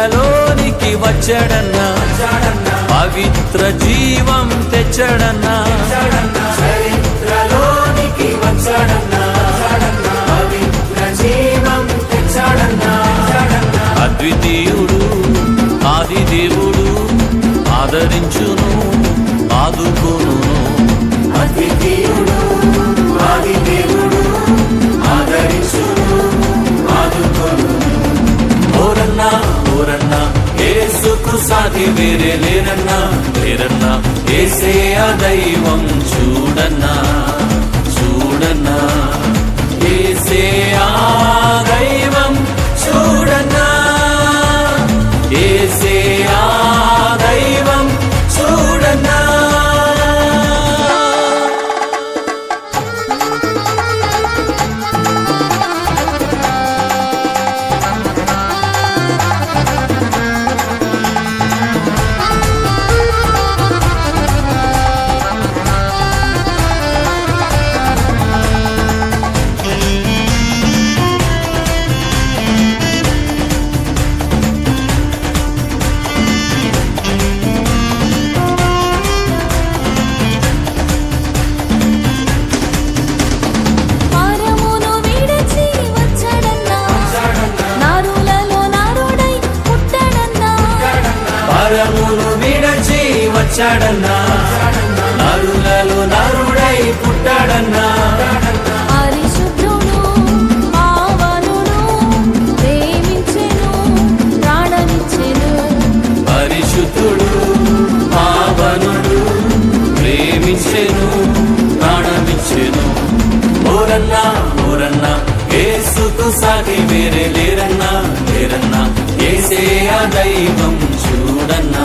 చరిత్రలోనికి వచ్చాడన్నా, పవిత్ర జీవం తెచ్చాడన్నా, చరిత్రలోనికి వచ్చాడన్నా, పవిత్ర జీవం తెచ్చాడన్నా. అద్వితీయుడు ఆది దేవుడు ఆదరించును ఆదుకొను. అద్వితీయుడు ఆది దేవుడు ఆదరించును ఆదుకొను. ఓరన్నా ఓరన్నా యేసుకు సాటి వేరే లేరన్నా, లేరన్నా యేసే ఆ దైవం చూడన్నా, చూడన్నా యేసే ఆ దైవం చూడన్నా, యేసే ఆ దైవం చూడన్నా. పరమును విడిచి వచ్చాడన్నా, నారులలో నారుడై పుట్టాడన్నా, పరమును విడచి వచ్చాడన్నా, నరులలో నరుడై పుట్టాడన్నా. పరిశుద్ధుడు పావనుడు ప్రేమించెను ప్రాణమిచ్చెను. పరిశుద్ధుడు పావనుడు ప్రేమించెను ప్రాణమిచ్చెను. ఓరన్నా ఓరన్నా యేసుకు సాటి వేరే లేరన్నా, లేరన్నా యేసే ఆ దైవం చూడన్నా,